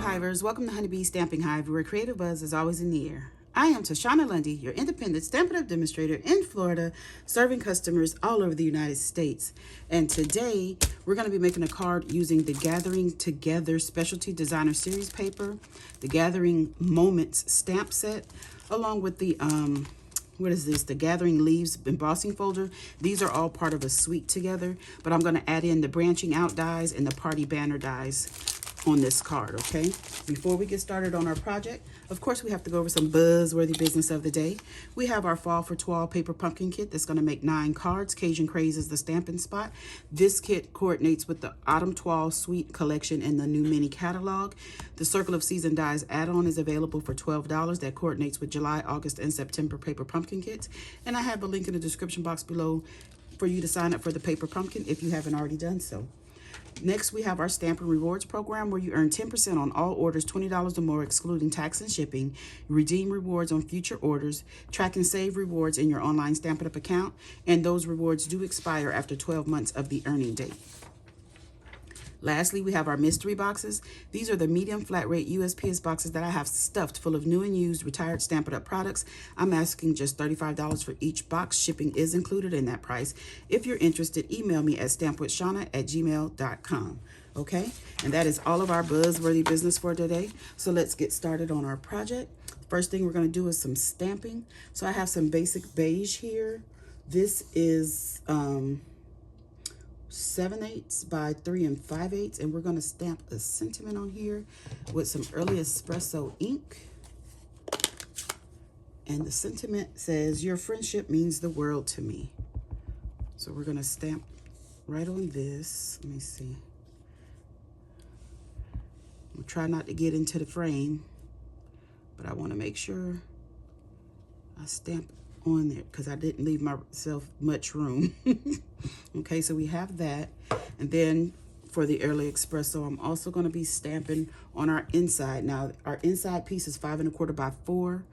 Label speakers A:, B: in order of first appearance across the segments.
A: Hivers, welcome to Honeybee Stamping Hive, where creative buzz is always in the air. I am Tashana Lundy, your independent Stampin' Up! Demonstrator in Florida, serving customers all over the United States. And today, we're going to be making a card using the Gathering Together Specialty Designer Series paper, the Gathering Moments stamp set, along with the, the Gathering Leaves Embossing Folder. These are all part of a suite together, but I'm going to add in the branching out dies and the party banner dies on this card, okay? Before we get started on our project, of course, we have to go over some buzzworthy business of the day. We have our Fall for 12 paper pumpkin kit that's going to make 9 cards. Cajun Craze is the stamping spot. This kit coordinates with the Autumn 12 Suite collection and the new mini catalog. The Circle of Season Dies add-on is available for $12. That coordinates with July, August, and September paper pumpkin kits. And I have a link in the description box below for you to sign up for the paper pumpkin if you haven't already done so. Next, we have our Stampin' Rewards program where you earn 10% on all orders, $20 or more, excluding tax and shipping. Redeem rewards on future orders, track and save rewards in your online Stampin' Up! Account, and those rewards do expire after 12 months of the earning date. Lastly, we have our mystery boxes. These are the medium flat rate USPS boxes that I have stuffed full of new and used retired Stampin' Up! Products. I'm asking just $35 for each box. Shipping is included in that price. If you're interested, email me at stampwithshawna@gmail.com. Okay, and that is all of our buzzworthy business for today. So let's get started on our project. First thing we're going to do is some stamping. So I have some basic beige here. This is 7/8 by 3 5/8, and we're going to stamp a sentiment on here with some early espresso ink. And the sentiment says, "Your friendship means the world to me." So we're going to stamp right on this. Let me see. I'll try not to get into the frame, but I want to make sure I stamp on there because I didn't leave myself much room. Okay, so we have that. And then for the early espresso, I'm also going to be stamping on our inside. Now, our inside piece is 5 1/4 by 4,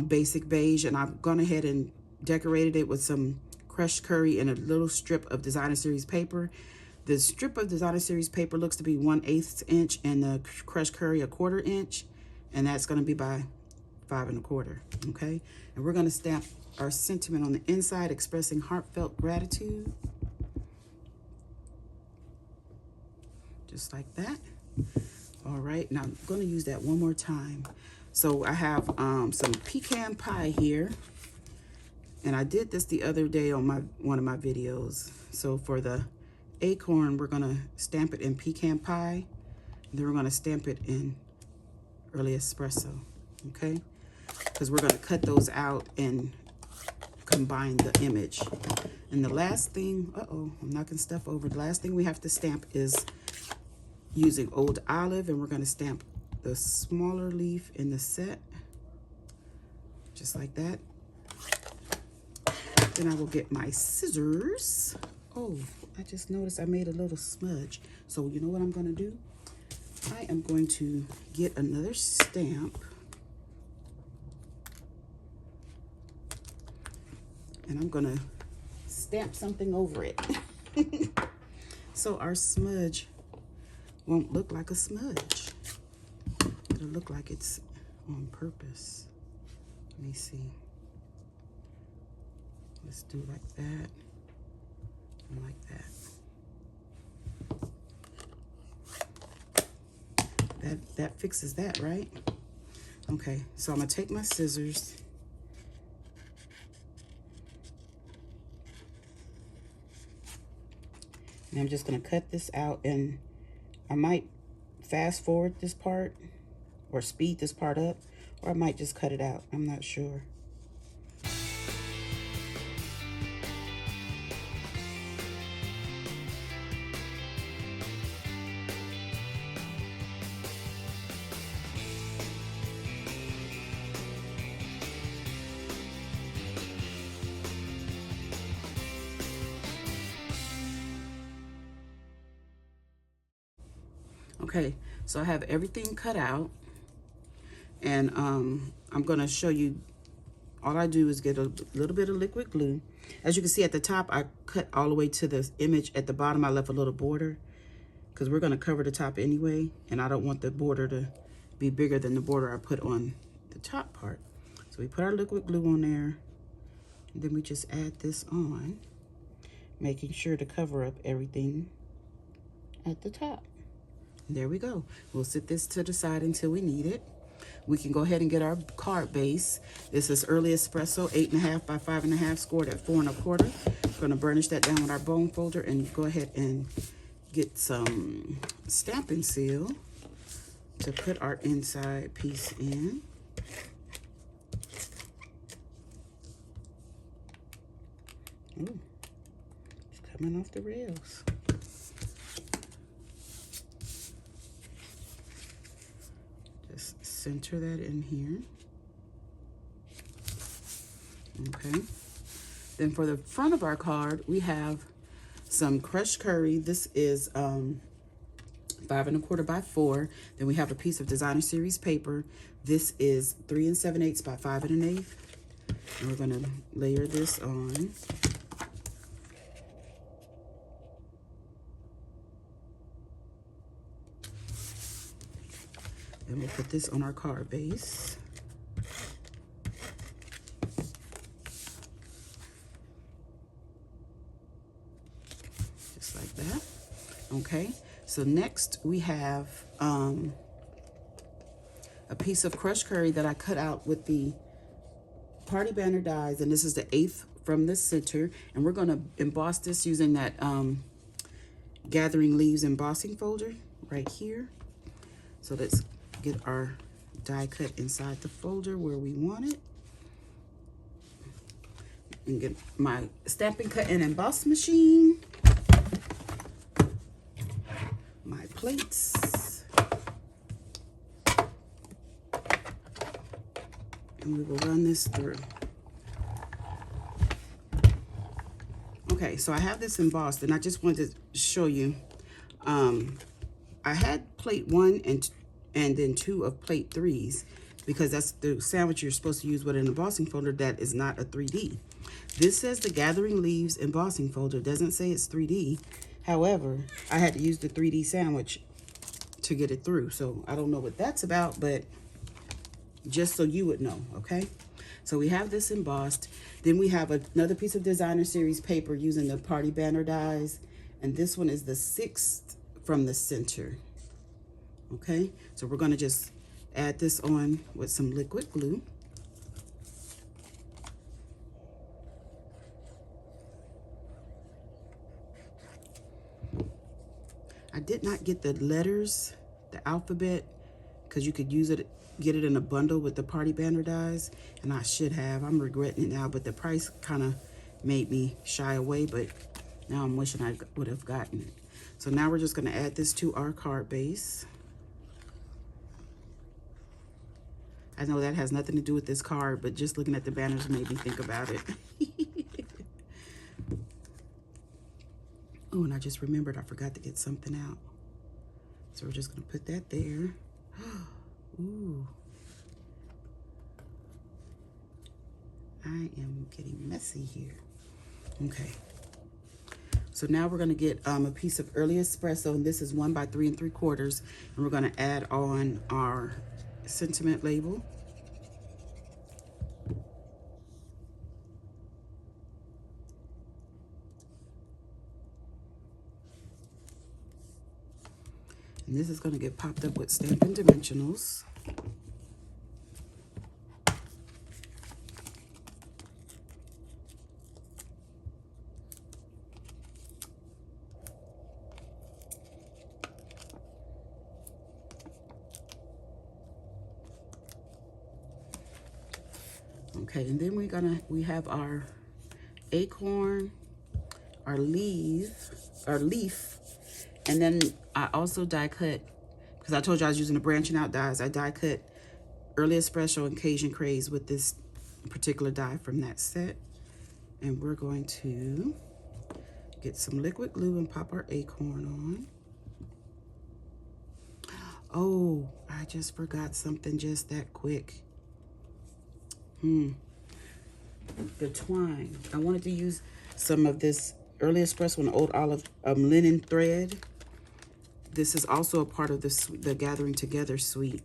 A: basic beige, and I've gone ahead and decorated it with some crushed curry and a little strip of Designer Series paper. The strip of Designer Series paper looks to be 1/8 inch and the crushed curry 1/4 inch, and that's going to be by 5 1/4. Okay, and we're going to stamp our sentiment on the inside, expressing heartfelt gratitude, just like that. All right, now I'm going to use that one more time. So I have some pecan pie here, and I did this the other day on one of my videos. So for the acorn, we're going to stamp it in pecan pie, and then we're going to stamp it in early espresso. Okay, because we're going to cut those out and combine the image. And the last thing, I'm knocking stuff over. The last thing we have to stamp is using Old Olive, and we're going to stamp the smaller leaf in the set, just like that. Then I will get my scissors. Oh, I just noticed I made a little smudge. So you know what I'm going to do? I am going to get another stamp, and I'm gonna stamp something over it. So our smudge won't look like a smudge. It'll look like it's on purpose. Let me see. Let's do like that and like that. That fixes that, right? Okay, so I'm gonna take my scissors . And I'm just going to cut this out, and I might fast forward this part or speed this part up, or I might just cut it out. I'm not sure. Okay, so I have everything cut out, and I'm going to show you. All I do is get a little bit of liquid glue. As you can see at the top, I cut all the way to the image. At the bottom, I left a little border. because we're going to cover the top anyway, and I don't want the border to be bigger than the border I put on the top part. So we put our liquid glue on there, and then we just add this on, making sure to cover up everything at the top. And there we go. We'll set this to the side until we need it. We can go ahead and get our card base. This is Early Espresso, 8.5 by 5.5, scored at 4 1/4. Going to burnish that down with our bone folder and go ahead and get some Stampin' Seal to put our inside piece in. Ooh, it's coming off the rails. Just center that in here. Okay. Then for the front of our card, we have some crushed curry. This is 5 1/4 by 4. Then we have a piece of Designer Series paper. This is 3 7/8 by 5 1/8. And we're going to layer this on. Then we'll put this on our card base. Just like that. Okay, so next we have a piece of crushed curry that I cut out with the party banner dies, and this is the 1/8 from the center, and we're going to emboss this using that Gathering Leaves Embossing Folder right here. So let's get our die cut inside the folder where we want it, and get my Stampin' Cut and Emboss machine, my plates, and we will run this through. Okay, so I have this embossed, and I just wanted to show you. I had plate 1 and then 2 of plate 3s, because that's the sandwich you're supposed to use with an embossing folder that is not a 3D. This says the Gathering Leaves Embossing Folder. It doesn't say it's 3D. However, I had to use the 3D sandwich to get it through. So I don't know what that's about, but just so you would know, okay? So we have this embossed. Then we have another piece of Designer Series paper using the party banner dies. And this one is the 6th from the center. Okay, so we're going to just add this on with some liquid glue. I did not get the letters, the alphabet, because you could use it, get it in a bundle with the party banner dies, and I should have. I'm regretting it now, but the price kind of made me shy away, but now I'm wishing I would have gotten it. So now we're just going to add this to our card base. I know that has nothing to do with this card, but just looking at the banners made me think about it. Oh, and I just remembered I forgot to get something out. So we're just going to put that there. Ooh. I am getting messy here. Okay. So now we're going to get a piece of Early Espresso, and this is 1 by 3 3/4, and we're going to add on our sentiment label. And this is going to get popped up with Stampin' Dimensionals. Okay, and then we have our acorn, our leaf, and then I also die cut, because I told you I was using the branching out dies. I die cut Early Espresso and Cajun Craze with this particular die from that set. And we're going to get some liquid glue and pop our acorn on. Oh, I just forgot something just that quick. The twine. I wanted to use some of this Early Espresso and Old Olive linen thread. This is also a part of the Gathering Together suite.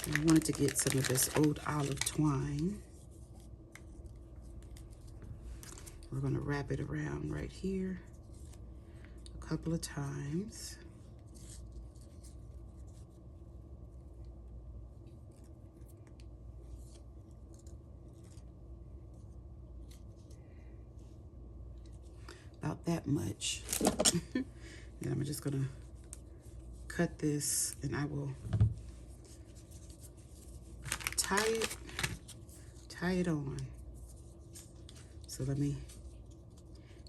A: And I wanted to get some of this old olive twine. We're going to wrap it around right here a couple of times. About that much. And I'm just gonna cut this and I will tie it on. So let me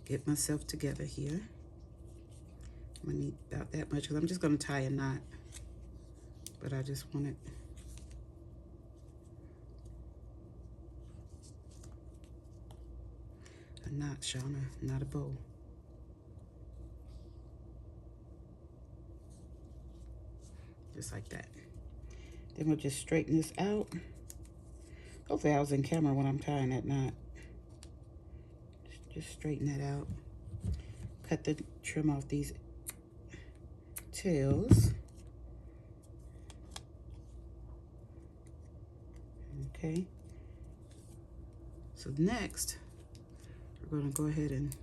A: get myself together here. I'm gonna need about that much because I'm just gonna tie a knot, but I just want it a knot, Shauna, not a bow. Just like that. Then we'll just straighten this out. Hopefully I was in camera when I'm tying that knot. Just straighten that out. Cut the trim off these tails. Okay. So next, we're going to go ahead and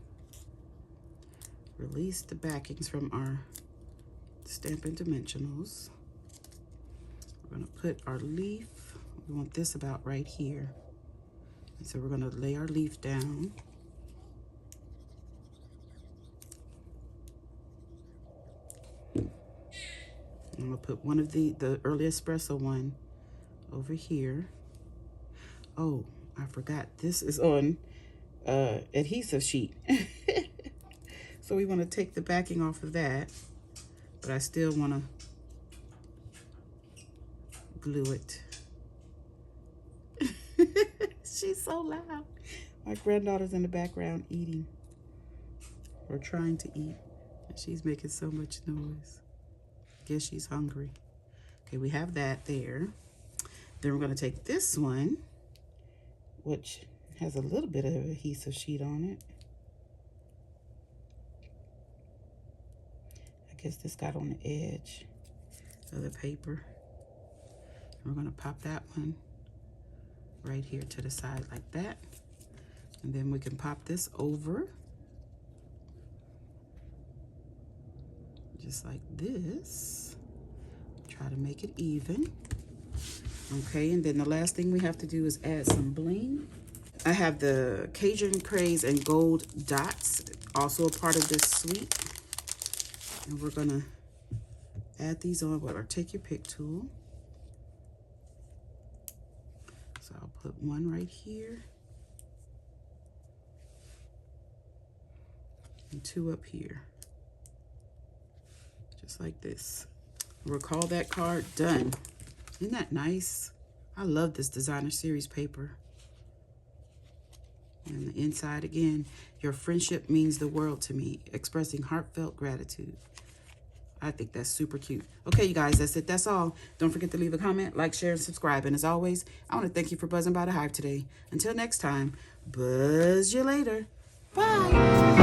A: release the backings from our Stampin' Dimensionals. We're going to put our leaf, we want this about right here. And so we're going to lay our leaf down. And I'm going to put one of the early espresso one over here. Oh, I forgot, this is on adhesive sheet. So we want to take the backing off of that, but I still want to glue it. She's so loud. My granddaughter's in the background eating or trying to eat, and she's making so much noise. Guess she's hungry. Okay, we have that there. Then we're going to take this one, which has a little bit of adhesive sheet on it. I guess this got on the edge of the paper. We're going to pop that one right here to the side like that. And then we can pop this over just like this. Try to make it even. Okay, and then the last thing we have to do is add some bling. I have the Cajun Craze and Gold Dots, also a part of this suite. And we're gonna add these on with our Take Your Pick tool. So I'll put one right here. And two up here. Just like this. We'll call that card done. Isn't that nice? I love this designer series paper. And the inside again, your friendship means the world to me, expressing heartfelt gratitude. I think that's super cute. Okay, you guys, that's it. That's all. Don't forget to leave a comment, like, share, and subscribe. And as always, I want to thank you for buzzing by the Hive today. Until next time, buzz you later. Bye.